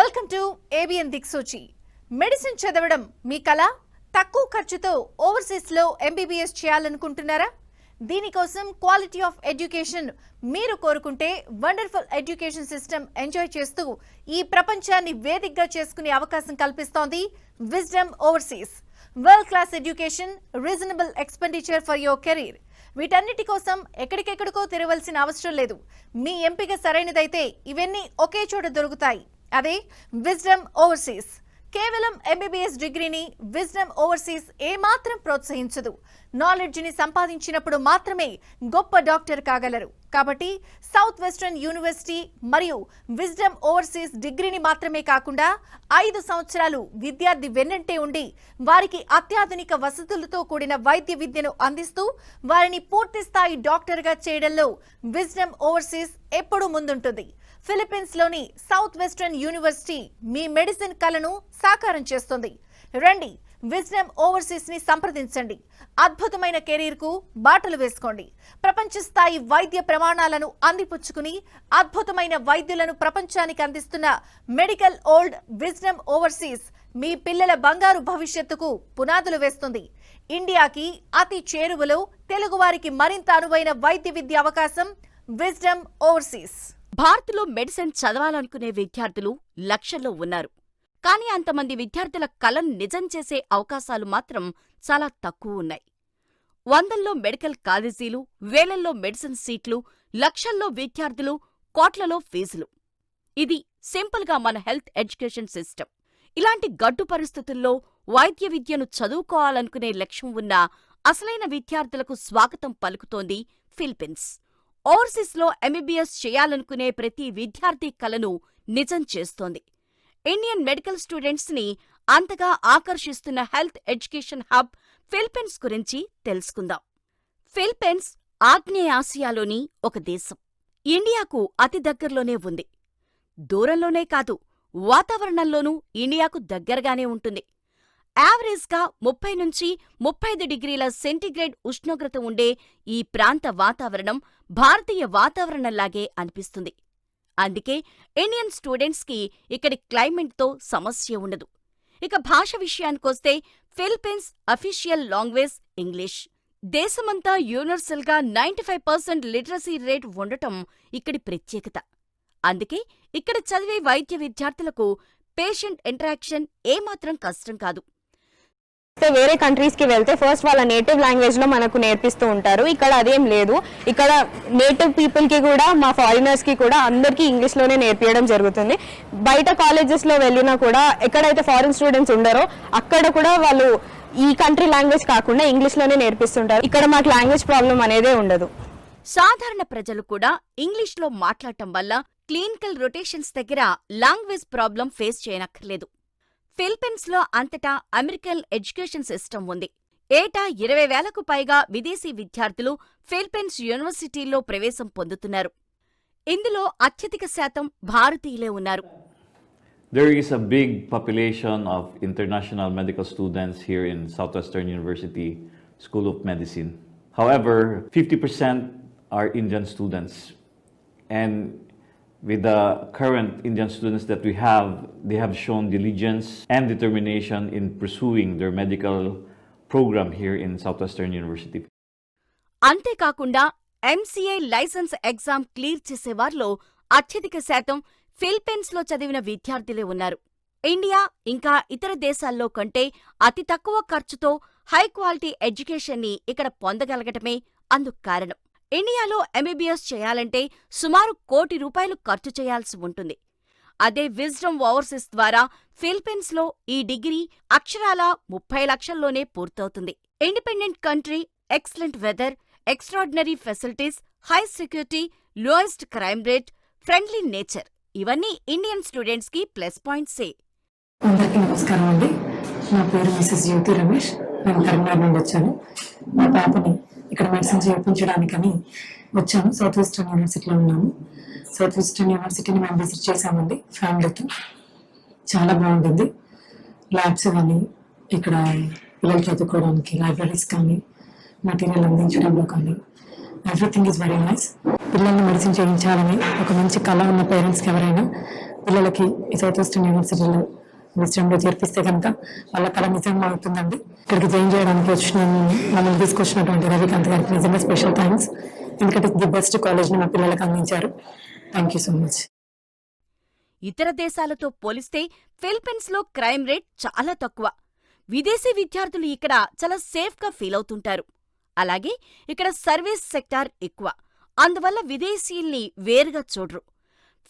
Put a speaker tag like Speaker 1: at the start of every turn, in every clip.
Speaker 1: Welcome to ABN Diksuchi. Medicine చదవడం మీ కల? తక్కువ ఖర్చుతో ఓవర్సీస్ లో ఎంబీబీఎస్ చేయాలనుకుంటున్నారా? దీనికోసం క్వాలిటీ ఆఫ్ ఎడ్యుకేషన్ మీరు కోరుకుంటే వండర్ఫుల్ ఎడ్యుకేషన్ సిస్టమ్ ఎంజాయ్ చేస్తూ ఈ ప్రపంచాన్ని వేదికగా చేసుకునే అవకాశం కల్పిస్తోంది Wisdom Overseas. World class education, reasonable expenditure for your career. వీటన్నిటి కోసం ఎక్కడికెక్కడికో తిరగవలసిన అవసరం లేదు. మీ ఎంపిక సరైనదైతే ఇవన్నీ ఒకే చోట దొరుకుతాయి. అదే విజ్డమ్ ఓవర్సీస్. కేవలం ఎంబీబీఎస్ డిగ్రీని విజ్డమ్ ఓవర్సీస్ ఏమాత్రం ప్రోత్సహించదు. నాలెడ్జ్ ని సంపాదించినప్పుడు మాత్రమే గొప్ప డాక్టర్ కాగలరు. కాబట్టి సౌత్ వెస్టర్న్ యూనివర్సిటీ మరియు విజ్డమ్ ఓవర్సీస్ డిగ్రీని మాత్రమే కాకుండా 5 సంవత్సరాలు విద్యార్థి వెన్నంటే ఉండి వారికి అత్యాధునిక వసతులతో కూడిన వైద్య విద్యను అందిస్తూ వారిని పూర్తి స్థాయి డాక్టర్గా చేయడంలో విజ్డమ్ ఓవర్సీస్ ఎప్పుడూ ముందుంటుంది. ఫిలిప్పీన్స్ లోని సౌత్ వెస్టర్న్ యూనివర్సిటీ మీ మెడిసిన్ కలను సాకారం చేస్తుంది. రండి, విజ్డమ్ ఓవర్సీస్ ని సంప్రదించండి. అద్భుతమైన కెరీర్ కు బాటలు వేసుకోండి. ప్రపంచ స్థాయి వైద్య ప్రమాణాలను అందిపుచ్చుకుని అద్భుతమైన వైద్యులను ప్రపంచానికి అందిస్తున్న మెడికల్ ఓల్డ్ విజ్డమ్ ఓవర్సీస్ మీ పిల్లల బంగారు భవిష్యత్తుకు పునాదులు వేస్తుంది. ఇండియాకి అతి చేరువలో తెలుగువారికి మరింత అనువైన వైద్య విద్య అవకాశం విజ్డమ్ ఓవర్సీస్.
Speaker 2: భారత్లో మెడిసిన్ చదవాలనుకునే విద్యార్థులు లక్షల్లో ఉన్నారు. కానీ అంతమంది విద్యార్థుల కలను నిజం చేసే అవకాశాలు మాత్రం చాలా తక్కువ ఉన్నాయి. వందల్లో మెడికల్ కాలేజీలు, వేలల్లో మెడిసిన్ సీట్లు, లక్షల్లో విద్యార్థులు, కోట్లలో ఫీజులు. ఇది సింపుల్గా మన హెల్త్ ఎడ్యుకేషన్ సిస్టమ్. ఇలాంటి గడ్డు పరిస్థితుల్లో వైద్య విద్యను చదువుకోవాలనుకునే లక్ష్యం ఉన్న అసలైన విద్యార్థులకు స్వాగతం పలుకుతోంది ఫిలిప్పీన్స్. ఓవర్సీస్లో ఎంబీబీఎస్ చేయాలనుకునే ప్రతి విద్యార్థి కలను నిజం చేస్తోంది. ఇండియన్ మెడికల్ స్టూడెంట్స్ ని అంతగా ఆకర్షిస్తున్న హెల్త్ ఎడ్యుకేషన్ హబ్ ఫిలిప్పీన్స్ గురించి తెలుసుకుందాం. ఫిలిప్పీన్స్ ఆగ్నేయ ఆసియాలోని ఒక దేశం. ఇండియాకు అతి దగ్గరలోనే ఉంది. దూరంలోనే కాదు, వాతావరణంలోనూ ఇండియాకు దగ్గరగానే ఉంటుంది. యావరేజ్గా 30 నుంచి 35 డిగ్రీల సెంటీగ్రేడ్ ఉష్ణోగ్రత ఉండే ఈ ప్రాంత వాతావరణం భారతీయ వాతావరణంలాగే అనిపిస్తుంది. అందుకే ఇండియన్ స్టూడెంట్స్కి ఇక్కడి క్లైమేట్తో సమస్య ఉండదు. ఇక భాష విషయానికొస్తే ఫిలిప్పీన్స్ అఫీషియల్ లాంగ్వేజ్ ఇంగ్లీష్. దేశమంతా యూనివర్సల్గా 95% లిటరసీ రేట్ ఉండటం ఇక్కడి ప్రత్యేకత. అందుకే ఇక్కడ చదివే వైద్య విద్యార్థులకు పేషెంట్ ఇంటరాక్షన్ ఏమాత్రం కష్టం కాదు.
Speaker 3: వేరే కంట్రీస్ కి వెళ్తే ఫస్ట్ వాళ్ళ నేటివ్ లాంగ్వేజ్ లో మనకు నేర్పిస్తూ ఉంటారు. ఇక్కడ అదేం లేదు. ఇక్కడ నేటివ్ పీపుల్ కి కూడా, మా ఫారినర్స్ కి కూడా అందరికీ ఇంగ్లీష్ లోనే నేర్పించడం జరుగుతుంది. బయట కాలేజెస్ లో వెళ్ళినా కూడా ఎక్కడైతే ఫారిన్ స్టూడెంట్స్ ఉండరో అక్కడ కూడా వాళ్ళు ఈ కంట్రీ లాంగ్వేజ్ కాకుండా ఇంగ్లీష్ లోనే నేర్పిస్తుంటారు. ఇక్కడ మాకు లాంగ్వేజ్ ప్రాబ్లం అనేదే ఉండదు.
Speaker 2: సాధారణ ప్రజలు కూడా ఇంగ్లీష్ లో మాట్లాడటం వల్ల క్లినికల్ రొటేషన్స్ దగ్గర లాంగ్వేజ్ ప్రాబ్లం ఫేస్ చేయనక్కర్లేదు. ఫిలిప్పీన్స్ లో అంతటా అమెరికన్ ఎడ్యుకేషన్ సిస్టమ్ ఉంది. ఏటా 20,000కు పైగా విదేశీ విద్యార్థులు ఫిలిప్పీన్స్ యూనివర్సిటీల్లో ప్రవేశం పొందుతున్నారు. ఇందులో అత్యధిక శాతం భారతీయులే ఉన్నారు.
Speaker 4: There is a big population of international medical students here in Southwestern University School of Medicine. However, 50% are Indian students. And with the current Indian students that we have, they have shown diligence and determination in pursuing their medical program here in Southwestern University.
Speaker 2: అంతేకాకుండా MCA licence exam clear చేసేవారిలో అత్యధిక శాతం ఫిలిప్పీన్స్లో చదివిన విద్యార్థులే ఉన్నారు. India ఇంకా ఇతర దేశాల్లో కంటే అతి తక్కువ ఖర్చుతో హై క్వాలిటీ ఎడ్యుకేషన్ని ఇక్కడ పొందగలగటమే అందుకు కారణం. ఇండియాలో ఎంబీబీఎస్ చేయాలంటే సుమారు ₹1 కోటి ఖర్చు చేయాల్సి ఉంటుంది. అదే విజ్డమ్ ఓవర్సీస్ ద్వారా ఫిలిప్పీన్స్లో ఈ డిగ్రీ అక్షరాల 30 లక్షల్లోనే పూర్తవుతుంది. Independent country, excellent weather, extraordinary facilities, high security, lowest crime rate, friendly nature ఇవన్నీ ఇండియన్ స్టూడెంట్స్ కి ప్లస్ పాయింట్సే.
Speaker 5: అందరికీ నమస్కారం అండి. నా పేరు మిసెస్ జ్యోతి రమేష్. నేను కరీంనగర్ నుండి వచ్చాను. మా పాపని ఇక్కడ మెడిసిన్ చేయించడానికని వచ్చాము. సౌత్ వెస్టర్న్ యూనివర్సిటీలో ఉన్నాము. సౌత్ వెస్టర్న్ యూనివర్సిటీని మేము విజిట్ చేసామండి ఫ్యామిలీతో. చాలా బాగుంటుంది. ల్యాబ్స్ కానీ, ఇక్కడ పిల్లలు చదువుకోవడానికి లైబ్రరీస్ కానీ, మెటీరియల్ అందించడంలో కానీ ఎవ్రీథింగ్ ఈజ్ వెరీ నైస్. పిల్లల్ని మెడిసిన్ చేయించాలని ఒక మంచి కళ ఉన్న పేరెంట్స్కి ఎవరైనా పిల్లలకి ఈ సౌత్ వెస్టర్న్ యూనివర్సిటీలో విశ్రంలో చేర్పిస్తే కనుక వాళ్ళ కళ నిజంగా అవుతుందండి. ఇక్కడికి జాయిన్ చేయడానికి మమ్మల్ని తీసుకొచ్చినటువంటి రవికాంత్ గారికి నిజంగా స్పెషల్ థ్యాంక్స్. ఎందుకంటే ది బెస్ట్ కాలేజ్ని మా పిల్లలకు అందించారు. Thank you so much.
Speaker 2: ఇతర దేశాలతో పోలిస్తే ఫిలిప్పీన్స్లో క్రైమ్ రేట్ చాలా తక్కువ. విదేశీ విద్యార్థులు ఇక్కడ చాలా సేఫ్గా ఫీల్ అవుతుంటారు. అలాగే ఇక్కడ సర్వీస్ సెక్టార్ ఎక్కువ. అందువల్ల విదేశీయుల్ని వేరుగా చూడరు.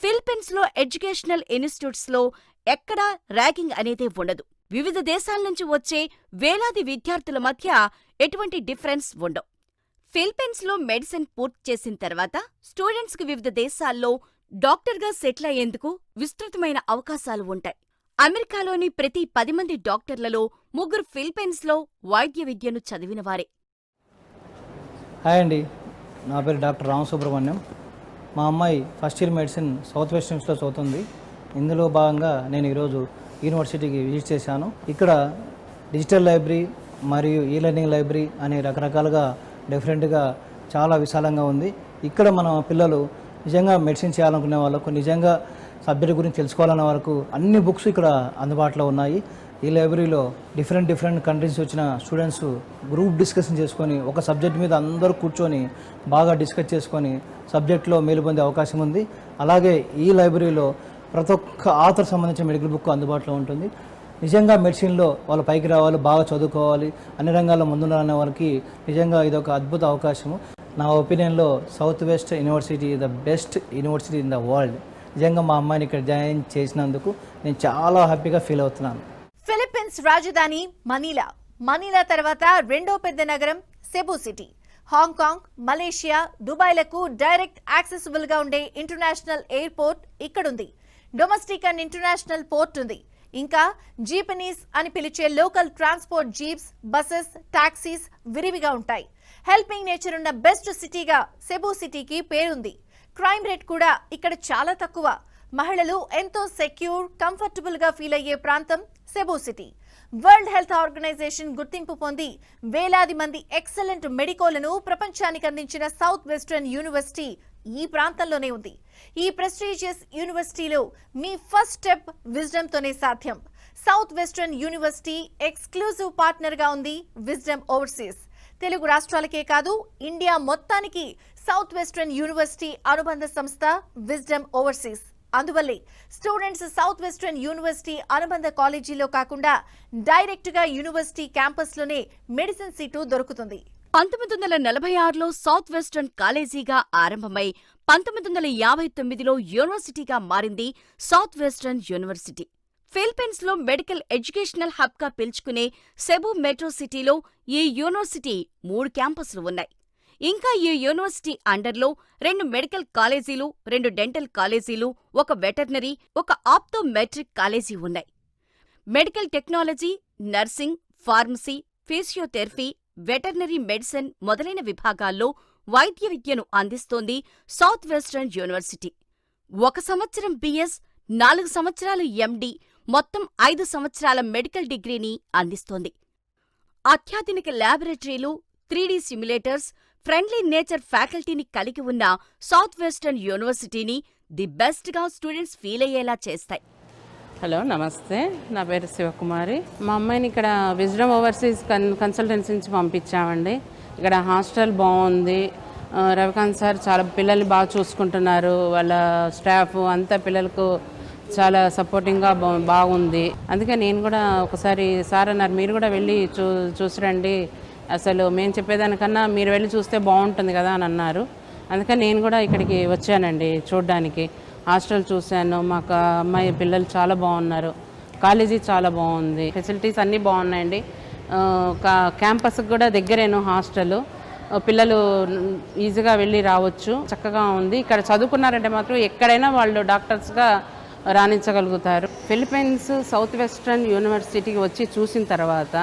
Speaker 2: ఫిలిప్పీన్స్లో ఎడ్యుకేషనల్ ఇన్స్టిట్యూట్స్లో ఎక్కడా ర్యాగింగ్ అనేదే ఉండదు. వివిధ దేశాల నుంచి వచ్చే వేలాది విద్యార్థుల మధ్య ఎటువంటి డిఫరెన్స్ ఉండవు. ఫిలిప్పీన్స్లో మెడిసిన్ పూర్తి చేసిన తర్వాత స్టూడెంట్స్కి వివిధ దేశాల్లో డాక్టర్గా సెటిల్ అయ్యేందుకు విస్తృతమైన అవకాశాలు ఉంటాయి. అమెరికాలోని ప్రతి 10 మంది డాక్టర్లలో 3 ఫిలిప్పీన్స్లో వైద్య విద్యను చదివినవారే.
Speaker 6: హాయ్ అండి, నా పేరు డాక్టర్ రామసుబ్రహ్మణ్యం. మా అమ్మాయి ఫస్ట్ ఇయర్ మెడిసిన్ సౌత్ వెస్టర్న్స్లో చదువుతుంది. ఇందులో భాగంగా నేను ఈరోజు యూనివర్సిటీకి విజిట్ చేశాను. ఇక్కడ డిజిటల్ లైబ్రరీ మరియు ఈ లెర్నింగ్ లైబ్రరీ అనే రకరకాలుగా డిఫరెంట్గా చాలా విశాలంగా ఉంది. ఇక్కడ మన పిల్లలు నిజంగా మెడిసిన్ చేయాలనుకునే వాళ్ళకు, నిజంగా సబ్జెక్ట్ గురించి తెలుసుకోవాలన్న వరకు అన్ని బుక్స్ ఇక్కడ అందుబాటులో ఉన్నాయి. ఈ లైబ్రరీలో డిఫరెంట్ కంట్రీస్ వచ్చిన స్టూడెంట్స్ గ్రూప్ డిస్కషన్ చేసుకొని ఒక సబ్జెక్ట్ మీద అందరూ కూర్చొని బాగా డిస్కస్ చేసుకొని సబ్జెక్ట్లో మేలు పొందే అవకాశం ఉంది. అలాగే ఈ లైబ్రరీలో ప్రతి ఒక్క ఆథర్ సంబంధించిన మెడికల్ బుక్ అందుబాటులో ఉంటుంది. నిజంగా మెడిసిన్లో వాళ్ళు పైకి రావాలి, బాగా చదువుకోవాలి, అన్ని రంగాల్లో ముందుండాలనే వాళ్ళకి నిజంగా ఇది ఒక అద్భుత అవకాశము. నా ఒపీనియన్లో South West University the best university in the world. నిజంగా మా అమ్మాయిని ఇక్కడ జాయిన్ చేసినందుకు నేను చాలా హ్యాపీగా ఫీల్ అవుతున్నాను.
Speaker 1: ఫిలిప్పీన్స్ రాజధాని మనీలా తర్వాత రెండో పెద్ద నగరం సెబు సిటీ. హాంకాంగ్, మలేషియా, దుబాయ్లకు డైరెక్ట్ యాక్సెసిబుల్ గా ఉండే ఇంటర్నేషనల్ ఎయిర్పోర్ట్ ఇక్కడుంది. డొమెస్టిక్ అండ్ ఇంటర్నేషనల్ పోర్ట్ ఉంది. ఇంకా జీపనీస్ అని పిలిచే local transport jeeps, buses, taxis విరివిగా ఉంటాయి. హెల్పింగ్ నేచర్ ఉన్న బెస్ట్ సిటీగా సెబు సిటీకి పేరుంది. క్రైమ్ రేట్ కూడా ఇక్కడ చాలా తక్కువ. మహిళలు ఎంతో సెక్యూర్, కంఫర్టబుల్ గా ఫీల్ అయ్యే ప్రాంతం Cebu city. World Health Organization గుర్తింపు పొంది వేలాది మంది ఎక్సలెంట్ మెడికోలను ప్రపంచానికి అందించిన సౌత్ వెస్టర్న్ యూనివర్సిటీ ఈ ప్రాంతంలోనే ఉంది. ఈ ప్రెస్టీజియస్ యూనివర్సిటీలో మీ ఫస్ట్ స్టెప్ విజ్డమ్ తోనే సాధ్యం. South Western university exclusive partner గా ఉంది విజ్డమ్ ఓవర్సీస్. తెలుగు రాష్ట్రాలకే కాదు, ఇండియా మొత్తానికి సౌత్ వెస్టర్న్ యూనివర్సిటీ అనుబంధ సంస్థ విజ్డమ్ ఓవర్సీస్. అందువల్లే స్టూడెంట్స్ సౌత్ వెస్టర్న్ యూనివర్సిటీ అనుబంధ కాలేజీలో కాకుండా డైరెక్ట్ గా యూనివర్సిటీ క్యాంపస్ లోనే మెడిసిన్ సీటు దొరుకుతుంది.
Speaker 2: 1946లో సౌత్ వెస్టర్న్ కాలేజీగా ఆరంభమై 1959లో యూనివర్సిటీగా మారింది సౌత్ వెస్టర్న్ యూనివర్సిటీ. ఫిలిప్పీన్స్లో మెడికల్ ఎడ్యుకేషనల్ హబ్గా పిలుచుకునే సెబు మెట్రో సిటీలో ఈ యూనివర్సిటీ 3 క్యాంపస్లు ఉన్నాయి. ఇంకా ఈ యూనివర్సిటీ అండర్లో 2 మెడికల్ కాలేజీలు, 2 డెంటల్ కాలేజీలు, 1 వెటర్నరీ, 1 ఆప్టోమెట్రిక్ కాలేజీ ఉన్నాయి. Medical technology, nursing, pharmacy, physiotherapy, veterinary medicine మొదలైన విభాగాల్లో వైద్య విద్యను అందిస్తోంది సౌత్ వెస్టర్న్ యూనివర్సిటీ. 1 సంవత్సరం బిఎస్, 4 సంవత్సరాలు ఎండి, మొత్తం 5 సంవత్సరాల మెడికల్ డిగ్రీని అందిస్తోంది. అత్యాధునిక ల్యాబొరేటరీలు, 3D సిమ్యులేటర్స్, ఫ్రెండ్లీ నేచర్ ఫ్యాకల్టీని కలిగి ఉన్న సౌత్ వెస్టర్న్ యూనివర్సిటీని ది బెస్ట్గా స్టూడెంట్స్ ఫీల్ అయ్యేలా చేస్తాయి.
Speaker 7: హలో, నమస్తే. నా పేరు శివకుమారి. మా అమ్మాయిని ఇక్కడ విజ్డమ్ ఓవర్సీస్ కన్సల్టెన్సీ నుంచి పంపించామండి. ఇక్కడ హాస్టల్ బాగుంది. రవికాంత్ సార్ చాలా పిల్లల్ని బాగా చూసుకుంటున్నారు. వాళ్ళ స్టాఫ్ అంతా పిల్లలకు చాలా సపోర్టింగ్గా బాగుంది. అందుకే నేను కూడా ఒకసారి సార్ అన్నారు, మీరు కూడా వెళ్ళి చూసిరండి, అసలు మేము చెప్పేదానికన్నా మీరు వెళ్ళి చూస్తే బాగుంటుంది కదా అని అన్నారు. అందుకని నేను కూడా ఇక్కడికి వచ్చానండి చూడడానికి. హాస్టల్ చూశాను. మాకు అమ్మాయి పిల్లలు చాలా బాగున్నారు. కాలేజీ చాలా బాగుంది. ఫెసిలిటీస్ అన్నీ బాగున్నాయండి. క్యాంపస్కి కూడా దగ్గరేను హాస్టల్. పిల్లలు ఈజీగా వెళ్ళి రావచ్చు. చక్కగా ఉంది. ఇక్కడ చదువుకున్నారంటే మాత్రం ఎక్కడైనా వాళ్ళు డాక్టర్స్గా రాణించగలుగుతారు. ఫిలిప్పీన్స్ సౌత్ వెస్టర్న్ యూనివర్సిటీకి వచ్చి చూసిన తర్వాత,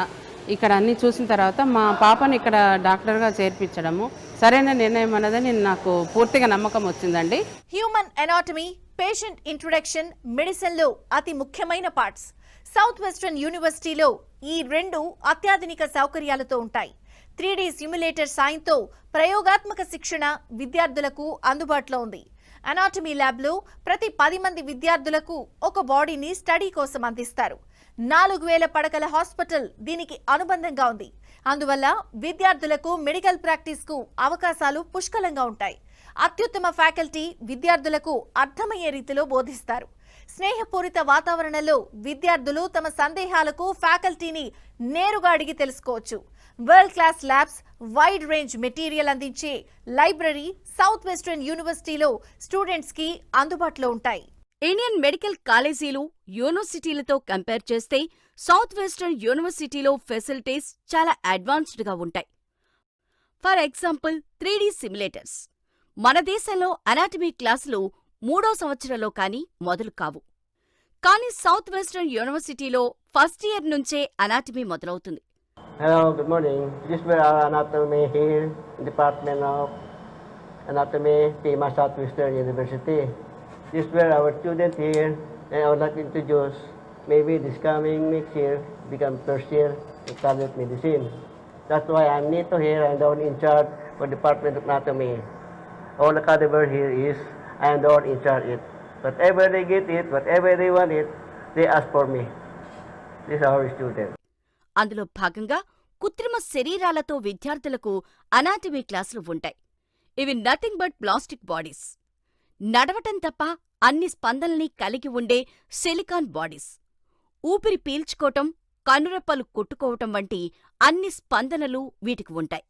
Speaker 7: ఇక్కడ అన్నీ చూసిన తర్వాత మా పాపని ఇక్కడ డాక్టర్గా చేర్పించడము సరైన నిర్ణయం అన్నదని నాకు పూర్తిగా నమ్మకం వచ్చిందండి.
Speaker 1: హ్యూమన్ ఎనాటమీ, పేషెంట్ ఇంట్రొడక్షన్ మెడిసిన్లో అతి ముఖ్యమైన పార్ట్స్. సౌత్ వెస్టర్న్ యూనివర్సిటీలో ఈ 2 అత్యాధునిక సౌకర్యాలతో ఉంటాయి. 3D సిమ్యులేటర్ సాయంతో ప్రయోగాత్మక శిక్షణ విద్యార్థులకు అందుబాటులో ఉంది. అనాటమీ ల్యాబ్లో ప్రతి 10 మంది విద్యార్థులకు ఒక బాడీని స్టడీ కోసం అందిస్తారు. 4000 పడకల హాస్పిటల్ దీనికి అనుబంధంగా ఉంది. అందువల్ల విద్యార్థులకు మెడికల్ ప్రాక్టీస్కు అవకాశాలు పుష్కలంగా ఉంటాయి. అత్యుత్తమ ఫ్యాకల్టీ విద్యార్థులకు అర్థమయ్యే రీతిలో బోధిస్తారు. స్నేహపూరిత వాతావరణంలో విద్యార్థులు తమ సందేహాలకు ఫ్యాకల్టీని నేరుగా అడిగి తెలుసుకోవచ్చు. World class labs, wide range material అందించే లైబ్రరీ సౌత్ వెస్టర్న్ యూనివర్సిటీలో స్టూడెంట్స్ కి అందుబాటులో ఉంటాయి.
Speaker 2: ఇండియన్ మెడికల్ కాలేజీలు, యూనివర్సిటీలతో కంపేర్ చేస్తే సౌత్ వెస్టర్న్ యూనివర్సిటీలో ఫెసిలిటీస్ చాలా అడ్వాన్స్డ్గా ఉంటాయి. For example 3D simulators. మన దేశంలో అనాటమీ క్లాసులు 3వ సంవత్సరంలో కానీ మొదలు కావు. కానీ సౌత్ వెస్టర్న్ యూనివర్సిటీలో ఫస్ట్ ఇయర్ నుంచే అనాటమీ మొదలవుతుంది.
Speaker 8: Hello, good morning. This is our anatomy here, Department of Anatomy, FEMA Southwestern University. This is our student here, and I would like to introduce, maybe this coming next year, become first year in College of Medicine. That's why I'm new to here, I'm the one in charge for Department of Anatomy. All the caliber here is, I am the one in charge it. Whatever they get it, whatever they want it, they ask for me. This is our student.
Speaker 2: అందులో భాగంగా కృత్రిమ శరీరాలతో విద్యార్థులకు anatomy క్లాసులు ఉంటాయి. ఇవి nothing but plastic bodies. నడవటం తప్ప అన్ని స్పందనల్ని కలిగి ఉండే సిలికాన్ బాడీస్. ఊపిరి పీల్చుకోవటం, కనురెప్పలు కొట్టుకోవటం వంటి అన్ని స్పందనలు వీటికి ఉంటాయి.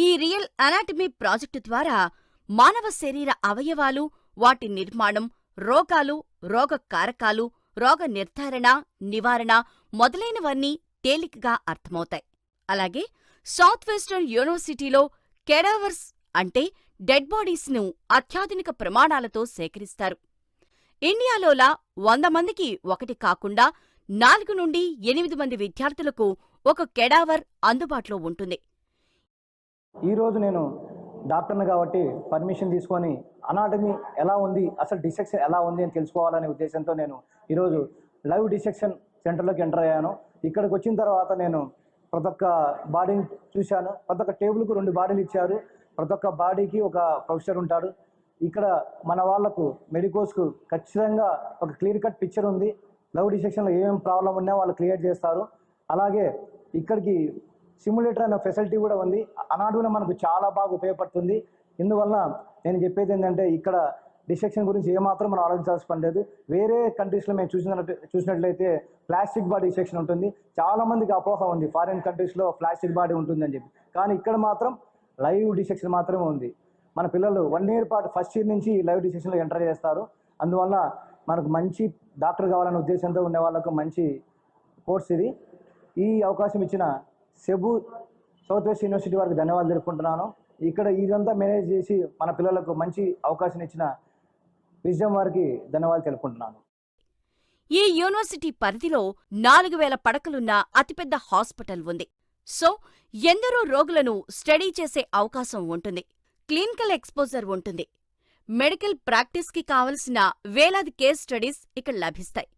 Speaker 2: ఈ రియల్ అనాటమీ ప్రాజెక్టు ద్వారా మానవ శరీర అవయవాలు, వాటి నిర్మాణం, రోగాలు, రోగ కారకాలు, రోగ నిర్ధారణ, నివారణ మొదలైనవన్నీ తేలికగా అర్థమవుతాయి. అలాగే సౌత్ వెస్టర్న్ యూనివర్సిటీలో కెడావర్స్ అంటే డెడ్ బాడీస్ను అత్యాధునిక ప్రమాణాలతో సేకరిస్తారు. ఇండియాలోలా 100 మందికి ఒకటి కాకుండా 4 నుండి 8 మంది విద్యార్థులకు ఒక కెడావర్ అందుబాటులో ఉంటుంది.
Speaker 6: ఈరోజు నేను డాక్టర్ని కాబట్టి పర్మిషన్ తీసుకొని అనాటమీ ఎలా ఉంది, అసలు డిసెక్షన్ ఎలా ఉంది అని తెలుసుకోవాలనే ఉద్దేశంతో నేను ఈరోజు లైవ్ డిసెక్షన్ సెంటర్లోకి ఎంటర్ అయ్యాను. ఇక్కడికి వచ్చిన తర్వాత నేను ప్రతి ఒక్క బాడీని చూశాను. ప్రతి ఒక్క టేబుల్కు 2 బాడీలు ఇచ్చారు. ప్రతి ఒక్క బాడీకి ఒక ప్రొఫెసర్ ఉంటాడు. ఇక్కడ మన వాళ్లకు మెడికోస్కు ఖచ్చితంగా ఒక క్లియర్ కట్ పిక్చర్ ఉంది. లైవ్ డిసెక్షన్లో ఏమేమి ప్రాబ్లం ఉన్నా వాళ్ళు క్లియర్ చేస్తారు. అలాగే ఇక్కడికి సిమ్యులేటర్ అనే ఫెసిలిటీ కూడా ఉంది. అనాటమీలో మనకు చాలా బాగా ఉపయోగపడుతుంది. ఇందువల్ల నేను చెప్పేది ఏంటంటే ఇక్కడ డిసెక్షన్ గురించి ఏమాత్రం మనం ఆలోచించాల్సిన పని లేదు. వేరే కంట్రీస్లో మేము చూసినట్లయితే ప్లాస్టిక్ బాడీ డిసెక్షన్ ఉంటుంది. చాలామందికి అపోహ ఉంది ఫారిన్ కంట్రీస్లో ప్లాస్టిక్ బాడీ ఉంటుందని చెప్పి. కానీ ఇక్కడ మాత్రం లైవ్ డిసెక్షన్ మాత్రమే ఉంది. మన పిల్లలు 1 ఇయర్ పాటు ఫస్ట్ ఇయర్ నుంచి లైవ్ డిసెక్షన్లో ఎంటర్ చేస్తారు. అందువల్ల మనకు మంచి డాక్టర్ కావాలనే ఉద్దేశంతో ఉండే వాళ్ళకు మంచి కోర్స్ ఇది. ఈ అవకాశం ఇచ్చిన సెబు సౌత్ వెస్ట్ యూనివర్సిటీ వారికి ధన్యవాదాలు తెలుపుకుంటున్నాను. ఇక్కడ ఇదంతా మేనేజ్ చేసి మన పిల్లలకు మంచి అవకాశం ఇచ్చిన విజ్డమ్ వారికి ధన్యవాదాలు తెలుపుకుంటున్నాను.
Speaker 2: ఈ యూనివర్సిటీ పరిధిలో 4000 పడకలున్న అతిపెద్ద హాస్పిటల్ ఉంది. సో ఎందరో రోగులను స్టడీ చేసే అవకాశం ఉంటుంది. క్లినికల్ ఎక్స్పోజర్ ఉంటుంది. మెడికల్ ప్రాక్టీస్కి కావలసిన వేలాది కేస్ స్టడీస్ ఇక్కడ లభిస్తాయి.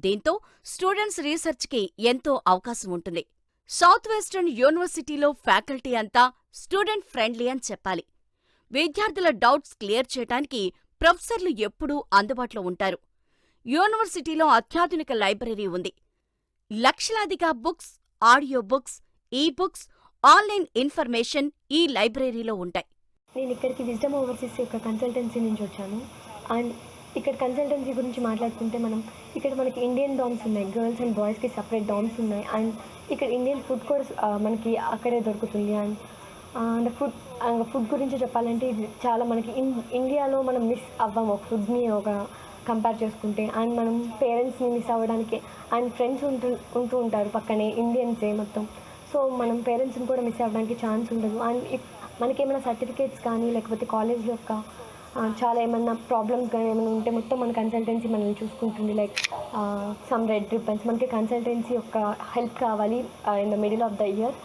Speaker 2: దీంతో స్టూడెంట్స్ రీసెర్చ్కి ఎంతో అవకాశం ఉంటుంది. సౌత్ వెస్టర్న్ యూనివర్సిటీలో ఫ్యాకల్టీ అంతా స్టూడెంట్ ఫ్రెండ్లీ అని చెప్పాలి. విద్యార్థుల డౌట్స్ క్లియర్ చేయడానికి ప్రొఫెసర్లు ఎప్పుడూ అందుబాటులో ఉంటారు. యూనివర్సిటీలో అత్యాధునిక లైబ్రరీ ఉంది. లక్షలాదిగా బుక్స్, ఆడియో బుక్స్, ఈ బుక్స్, ఆన్లైన్ ఇన్ఫర్మేషన్ ఈ లైబ్రరీలో ఉంటాయి.
Speaker 9: నేను ఇక్కడికి విజ్డమ్ ఓవర్సీస్ యొక్క కన్సల్టెన్సీ నుంచి వచ్చాను. అండ్ ఇక్కడ కన్సల్టెన్సీ గురించి మాట్లాడుకుంటే ఇక్కడ మనకి ఇండియన్ డామ్స్ ఉన్నాయి, గర్ల్స్ అండ్ బాయ్స్కి సపరేట్ డామ్స్ ఉన్నాయి. అండ్ ఇక్కడ ఇండియన్ ఫుడ్ కోర్స్ మనకి అక్కడే దొరుకుతుంది. అండ్ ఫుడ్ గురించి చెప్పాలంటే ఇది చాలా మనకి ఇండియాలో మనం మిస్ అవ్వం ఒక ఫుడ్ని ఒక కంపేర్ చేసుకుంటే. అండ్ మనం పేరెంట్స్ని మిస్ అవ్వడానికి అండ్ ఫ్రెండ్స్ ఉంటూ ఉంటారు పక్కనే ఇండియన్సే మొత్తం. సో మనం పేరెంట్స్ని కూడా మిస్ అవ్వడానికి ఛాన్స్ ఉండదు. అండ్ మనకి ఏమైనా సర్టిఫికేట్స్ కానీ లేకపోతే కాలేజ్ యొక్క చాలా ఏమన్నా ప్రాబ్లమ్స్ కానీ ఏమైనా ఉంటే మొత్తం మన కన్సల్టెన్సీ మనల్ని చూసుకుంటుంది. లైక్ సమ్ రెడ్ రిబ్బన్స్ మనకి కన్సల్టెన్సీ యొక్క హెల్ప్ కావాలి in the middle of the year.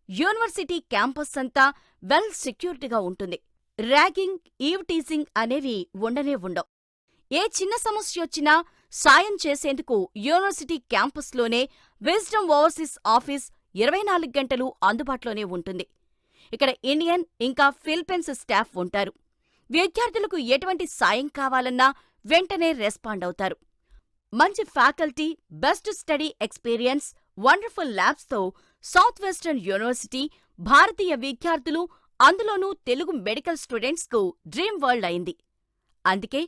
Speaker 2: University campus అంతా వెల్ సెక్యూర్డ్గా ఉంటుంది. ర్యాగింగ్, ఈవ్ టీజింగ్ అనేవి ఉండనే ఉండవు. ఏ చిన్న సమస్య వచ్చినా సాయం చేసేందుకు యూనివర్సిటీ క్యాంపస్లోనే విజ్డమ్ ఓవర్సీస్ ఆఫీస్ 24 గంటలు అందుబాటులోనే ఉంటుంది. ఇక్కడ ఇండియన్ ఇంకా ఫిలిప్పీన్స్ స్టాఫ్ ఉంటారు. విద్యార్థులకు ఎటువంటి సాయం కావాలన్నా వెంటనే రెస్పాండ్ అవుతారు. మంచి faculty, best study experience, wonderful ల్యాబ్స్తో సౌత్ వెస్టర్న్ యూనివర్సిటీ భారతీయ విద్యార్థులు, అందులోనూ తెలుగు మెడికల్ స్టూడెంట్స్కు డ్రీమ్ వరల్డ్ అయింది. అందుకే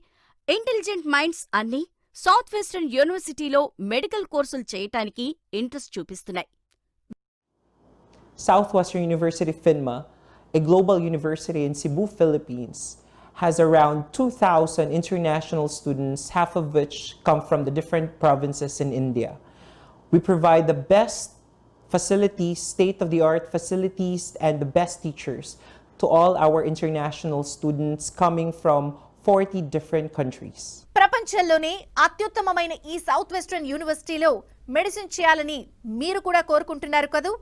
Speaker 2: ఇంటెలిజెంట్ మైండ్స్ అన్నీ సౌత్ వెస్టర్న్ యూనివర్సిటీలో మెడికల్ కోర్సులు చేయటానికి ఇంట్రెస్ట్ చూపిస్తున్నాయి.
Speaker 10: Southwestern University FINMA, a global university in Cebu, Philippines, has around 2,000 international students, half of which come from the different provinces in India. We provide the best facilities, state-of-the-art facilities, and the best teachers to all our international students coming from 40 different countries.
Speaker 1: ప్రపంచంలోనే అత్యుత్తమమైన ఈ south Western యూనివర్సిటీలో medicine చేయాలని మీరు కూడా కోరుకుంటున్నారు కదూ?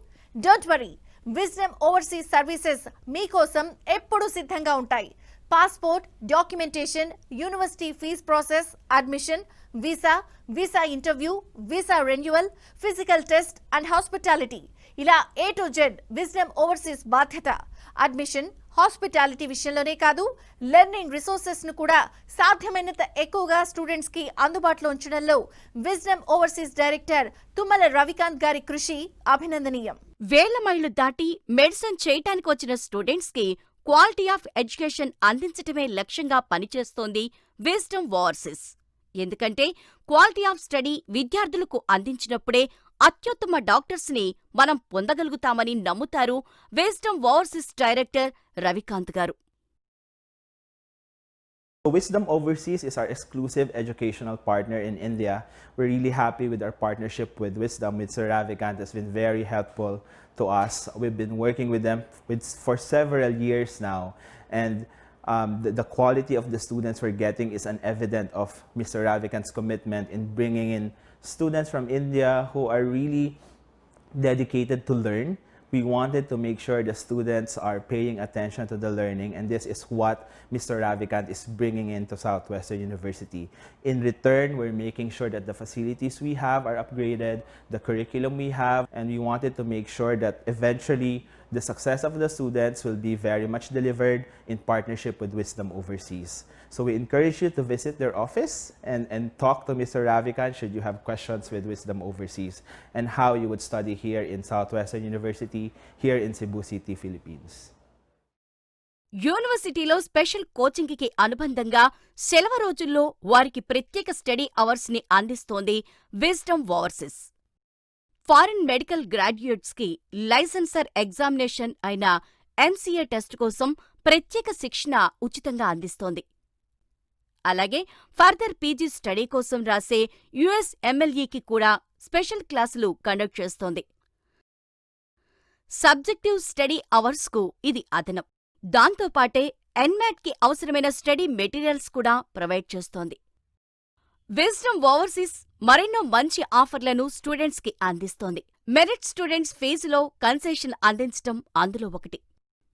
Speaker 1: Don't worry, Wisdom Overseas Services మీకోసం ఎప్పుడూ సిద్ధంగా ఉంటాయి. Passport, documentation, university fee process, admission, visa interview, visa renewal, physical test and hospitality, ఇలా A to Z Wisdom Overseas బాధ్యత. అడ్మిషన్, హాస్పిటాలిటీ విషయంలోనే కాదు, లెర్నింగ్ రిసోర్సెస్ ను కూడా సాధ్యమైనంత ఎక్కువగా స్టూడెంట్స్ కి అందుబాటులో ఉంచడంలో Wisdom Overseas director Tummala Ravikanth గారి కృషి అభినందనీయం.
Speaker 2: వేల మైళ్లు దాటి మెడిసిన్ చేయటానికి వచ్చిన స్టూడెంట్స్ కి క్వాలిటీ ఆఫ్ ఎడ్యుకేషన్ అందించటమే లక్ష్యంగా పనిచేస్తోంది విజ్డమ్ ఓవర్సీస్. ఎందుకంటే క్వాలిటీ ఆఫ్ స్టడీ విద్యార్థులకు అందించినప్పుడే అత్యుత్తమ డాక్టర్స్ ని మనం పొందగలుగుతామని నమ్ముతారు విజ్డమ్ ఓవర్సీస్ డైరెక్టర్ రవికాంత్ గారు.
Speaker 11: Wisdom Overseas is our exclusive educational partner in India. We're really happy with our partnership with Wisdom. With Sir Ravikant has been very helpful to us. We've been working with them for several years now, and the quality of the students we're getting is an evidence of Mr. Ravikant's commitment in bringing in students from India who are really dedicated to learn. We wanted to make sure the students are paying attention to the learning, and this is what Mr. Ravikant is bringing into Southwestern University. In return, we're making sure that the facilities we have are upgraded, the curriculum we have, and we wanted to make sure that eventually the success of the students will be very much delivered in partnership with Wisdom Overseas. So we encourage you to visit their office and talk to Mr. Ravikant should you have questions with Wisdom Overseas and how you would study here in Southwestern University, here in Cebu City, Philippines.
Speaker 2: యూనివర్సిటీలో special coaching కి అనుబంధంగా సెలవు రోజుల్లో వారికి ప్రత్యేక study hours ని అందిస్తోంది wisdom overseas. Foreign medical graduates కి లైసెన్సర్ ఎగ్జామినేషన్ అయిన MCA టెస్ట్ కోసం ప్రత్యేక శిక్షణ ఉచితంగా అందిస్తోంది. అలాగే ఫర్దర్ PG స్టడీ కోసం రాసే USMLE కి కూడా స్పెషల్ క్లాసులు కండక్ట్ చేస్తోంది. సబ్జెక్టివ్ స్టడీ అవర్స్ కు ఇది అదనం. దాంతోపాటే NMAT కి అవసరమైన స్టడీ మెటీరియల్స్ కూడా ప్రొవైడ్ చేస్తోంది. విజ్డమ్ ఓవర్సీస్ మరెన్నో మంచి ఆఫర్లను స్టూడెంట్స్ కి అందిస్తోంది. మెరిట్ స్టూడెంట్స్ ఫీజులో కన్సెషన్ అందించటం అందులో ఒకటి.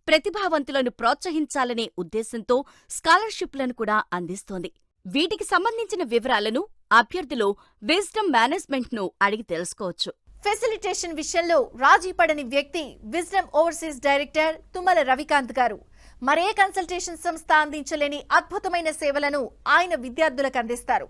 Speaker 2: ప్రతిభావంతులను ప్రోత్సహించాలనే ఉద్దేశంతో స్కాలర్షిప్లను కూడా అందిస్తోంది. వీటికి సంబంధించిన వివరాలను అభ్యర్థులు విజ్డమ్ మేనేజ్మెంట్ ను అడిగి తెలుసుకోవచ్చు.
Speaker 1: ఫెసిలిటేషన్ విషయంలో రాజీ పడని వ్యక్తి Wisdom Overseas director Tummala Ravikanth garu. మరే కన్సల్టేషన్ సంస్థ అందించలేని అద్భుతమైన సేవలను ఆయన విద్యార్థులకు అందిస్తారు.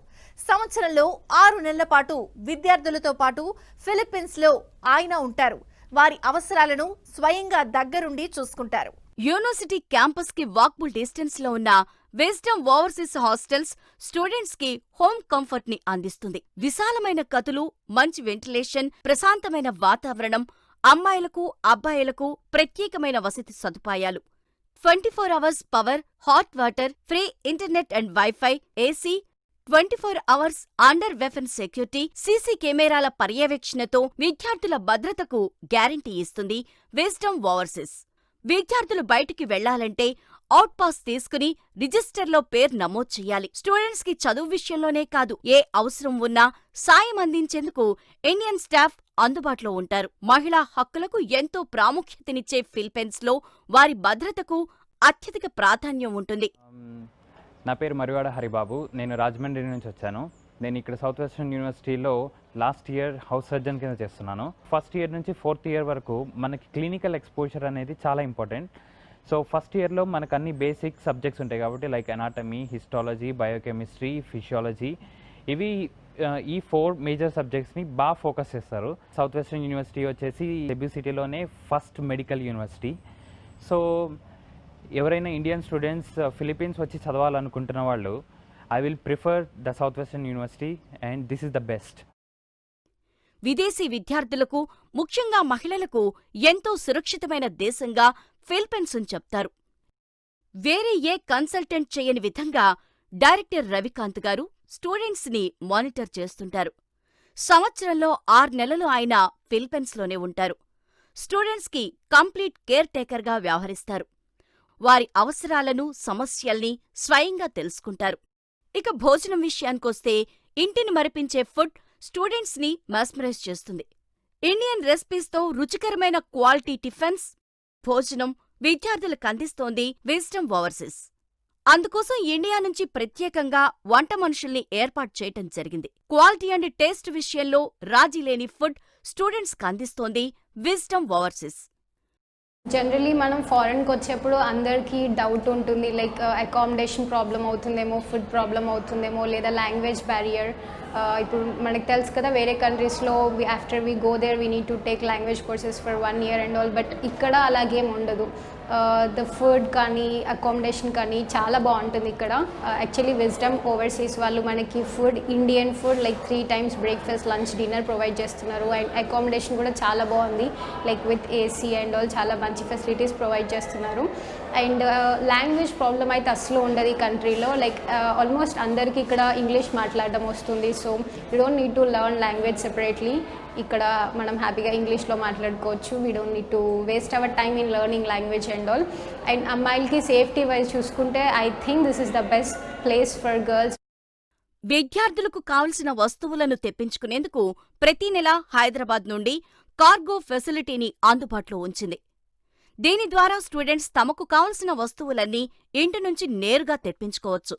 Speaker 1: సంవత్సరంలో 6 నెలల పాటు విద్యార్థులతో పాటు ఫిలిప్పీన్స్ లో ఆయన ఉంటారు. వారి అవసరాలను స్వయంగా దగ్గరుండి చూసుకుంటారు.
Speaker 2: యూనివర్సిటీ క్యాంపస్ కి వాకబుల్ డిస్టెన్స్ లో ఉన్న విజ్డమ్ ఓవర్సీస్ హాస్టల్స్ స్టూడెంట్స్ కి హోమ్ కంఫర్ట్ ని అందిస్తుంది. విశాలమైన గదులు, మంచి వెంటిలేషన్, ప్రశాంతమైన వాతావరణం, అమ్మాయిలకు అబ్బాయిలకు ప్రత్యేకమైన వసతి సదుపాయాలు, 24 hours power, hot water, free internet and wifi, AC, 24 hours under weapon security, CC కెమెరాల పర్యవేక్షణతో విద్యార్థుల భద్రతకు గ్యారంటీ ఇస్తుంది విజ్డమ్ ఓవర్సీస్. విద్యార్థులు బయటికి వెళ్లాలంటే అవుట్ పాస్ తీసుకుని రిజిస్టర్లో పేరు నమోదు చేయాలి. స్టూడెంట్స్ కి చదువు విషయంలోనే కాదు, ఏ అవసరం ఉన్నా సాయం అందించేందుకు ఇండియన్ స్టాఫ్ అందుబాటులో ఉంటారు. మహిళా హక్కులకు ఎంతో ప్రాముఖ్యతనిచ్చే ఫిలిప్పీన్స్ లో వారి భద్రతకు అత్యధిక ప్రాధాన్యం ఉంటుంది.
Speaker 12: నా పేరు మరివాడ హరిబాబు. నేను రాజమండ్రి నుంచి వచ్చాను. నేను ఇక్కడ సౌత్ వెస్టర్న్ యూనివర్సిటీలో లాస్ట్ ఇయర్ హౌస్ సర్జన్ కింద చేస్తున్నాను. ఫస్ట్ ఇయర్ నుంచి 4th ఇయర్ వరకు మనకి క్లినికల్ ఎక్స్పోజర్ అనేది చాలా ఇంపార్టెంట్. సో ఫస్ట్ ఇయర్లో మనకు అన్ని బేసిక్ సబ్జెక్ట్స్ ఉంటాయి కాబట్టి like anatomy, histology, biochemistry, physiology, ఇవి ఈ 4 మేజర్ సబ్జెక్ట్స్ని బాగా ఫోకస్ చేస్తారు. సౌత్ వెస్టర్న్ యూనివర్సిటీ వచ్చేసి సెబూ సిటీలోనే ఫస్ట్ మెడికల్ యూనివర్సిటీ. సో ఎవరైనా ఇండియన్ స్టూడెంట్స్ ఫిలిప్పీన్స్ వచ్చి చదవాలనుకుంటున్న వాళ్ళు I will prefer the south Western university and this is the best.
Speaker 2: విదేశీ విద్యార్థులకు, ముఖ్యంగా మహిళలకు ఎంతో సురక్షితమైన దేశంగా ఫిలిప్పీన్స్ చెప్తారు. వేరే ఏ కన్సల్టెంట్ చేయని విధంగా డైరెక్టర్ రవికాంత్ గారు స్టూడెంట్స్ని మానిటర్ చేస్తుంటారు. సంవత్సరంలో 6 నెలలు ఆయన ఫిలిప్పీన్స్లోనే ఉంటారు. స్టూడెంట్స్కి కంప్లీట్ కేర్ టేకర్గా వ్యవహరిస్తారు. వారి అవసరాలను, సమస్యల్ని స్వయంగా తెలుసుకుంటారు. ఇక భోజనం విషయానికొస్తే ఇంటిని మరిపించే ఫుడ్ స్టూడెంట్స్ని మెస్మరైజ్ చేస్తుంది. ఇండియన్ రెసిపీస్తో రుచికరమైన క్వాలిటీ టిఫిన్స్, భోజనం విద్యార్థులకు అందిస్తోంది విజ్డమ్ ఓవర్సీస్. అందుకోసం ఇండియా నుంచి ప్రత్యేకంగా వంట మనుషుల్ని ఏర్పాటు చేయటం జరిగింది. క్వాలిటీ అండ్ టేస్ట్ విషయంలో రాజీ లేని ఫుడ్ స్టూడెంట్స్కి అందిస్తోంది విజ్డమ్ ఓవర్సీస్.
Speaker 13: జనరలీ మనం ఫారెన్కి వచ్చేప్పుడు అందరికీ డౌట్ ఉంటుంది, లైక్ అకామిడేషన్ ప్రాబ్లం అవుతుందేమో, ఫుడ్ ప్రాబ్లం అవుతుందేమో, లేదా లాంగ్వేజ్ బ్యారియర్. ఇప్పుడు మనకు తెలుసు కదా, వేరే కంట్రీస్లో after we go there we need to take language courses for 1 year and all. But ఇక్కడ అలాగేం ఉండదు. ద ఫుడ్ కానీ అకామిడేషన్ కానీ చాలా బాగుంటుంది ఇక్కడ. యాక్చువల్లీ విజ్డమ్ ఓవర్సీస్ వాళ్ళు మనకి food, Indian food like 3 times breakfast, lunch, dinner provide చేస్తున్నారు. అండ్ అకామిడేషన్ కూడా చాలా బాగుంది, like with AC and all. చాలా మంచి ఫెసిలిటీస్ ప్రొవైడ్ చేస్తున్నారు. అండ్ లాంగ్వేజ్ ప్రాబ్లం అయితే అసలు ఉండదు ఈ కంట్రీలో. లైక్ ఆల్మోస్ట్ అందరికీ ఇక్కడ ఇంగ్లీష్ మాట్లాడడం వస్తుంది. So you don't need to learn language separately. ఇక్కడ మనం హ్యాపీగా ఇంగ్లీష్లో మాట్లాడుకోవచ్చు. We don't need to waste our time in learning language and all. And అమ్మాయిలకి సేఫ్టీ వైజ్ చూసుకుంటే I think this is the best place for girls.
Speaker 2: విద్యార్థులకు కావలసిన వస్తువులను తెప్పించుకునేందుకు ప్రతి నెల హైదరాబాద్ నుండి కార్గో ఫెసిలిటీని అందుబాటులో ఉంచింది. దీని ద్వారా స్టూడెంట్స్ తమకు కావలసిన వస్తువులన్నీ ఇంటి నుంచి నేరుగా తెప్పించుకోవచ్చు.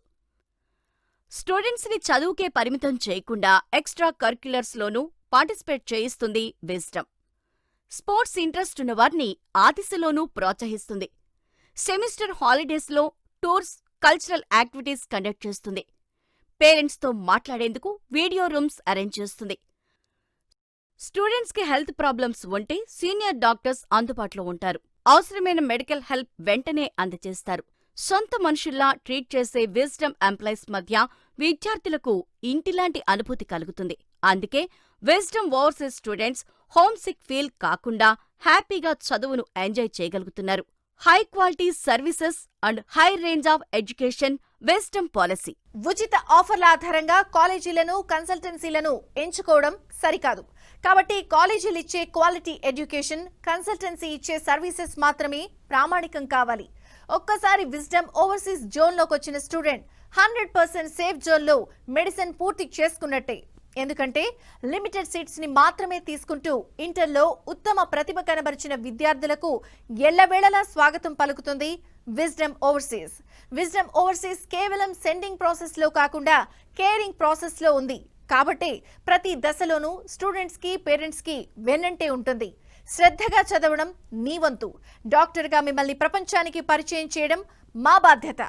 Speaker 2: స్టూడెంట్స్ని చదువుకే పరిమితం చేయకుండా ఎక్స్ట్రా కరిక్యులర్స్లోనూ పార్టిసిపేట్ చేయిస్తుంది విజ్డమ్. స్పోర్ట్స్ ఇంట్రెస్ట్ ఉన్న వారిని ఆ దిశలోనూ ప్రోత్సహిస్తుంది. సెమిస్టర్ హాలిడేస్లో టూర్స్, కల్చరల్ యాక్టివిటీస్ కండక్ట్ చేస్తుంది. పేరెంట్స్తో మాట్లాడేందుకు వీడియో రూమ్స్ అరేంజ్ చేస్తుంది. స్టూడెంట్స్కి హెల్త్ ప్రాబ్లమ్స్ ఉంటే సీనియర్ డాక్టర్స్ అందుబాటులో ఉంటారు. అవసరమైన మెడికల్ హెల్ప్ వెంటనే అందజేస్తారు. సొంత మనుషుల్లా ట్రీట్ చేసే విజ్డమ్ ఎంప్లాయీస్ మధ్య విద్యార్థులకు ఇంటిలాంటి అనుభూతి కలుగుతుంది. అందుకే Wisdom Overseas students homesick feel కాకుండా హ్యాపీగా చదువును ఎంజాయ్ చేయగలుగుతున్నారు. High quality services and high range of education Wisdom policy.
Speaker 1: ఉచిత ఆఫర్ల ఆధారంగా కాలేజీలను, కన్సల్టెన్సీలను ఎంచుకోవడం సరికాదు. కాబట్టి కాలేజీలు ఇచ్చే క్వాలిటీ ఎడ్యుకేషన్, కన్సల్టెన్సీ ఇచ్చే సర్వీసెస్ మాత్రమే ప్రామాణికం కావాలి. ఒక్కసారి విజ్డమ్ ఓవర్సీస్ జోన్లోకి వచ్చిన స్టూడెంట్ 100% సేఫ్ జోన్లో మెడిసిన్ పూర్తి చేసుకున్నట్టే. ఎందుకంటే లిమిటెడ్ సీట్స్ ని మాత్రమే తీసుకుంటూ ఇంటర్లో ఉత్తమ ప్రతిభ కనబరిచిన విద్యార్థులకు ఎల్లవేళలా స్వాగతం పలుకుతుంది విజ్డమ్ ఓవర్సీస్. విజ్డమ్ ఓవర్సీస్ కేవలం సెండింగ్ ప్రాసెస్ లో కాకుండా కేరింగ్ ప్రాసెస్ లో ఉంది. కాబట్టి ప్రతి దశలోనూ స్టూడెంట్స్ కి, పేరెంట్స్ కి వెన్నంటే ఉంటుంది. శ్రద్ధగా చదవడం నీ వంతు. డాక్టర్గా మిమ్మల్ని ప్రపంచానికి పరిచయం చేయడం మా బాధ్యత.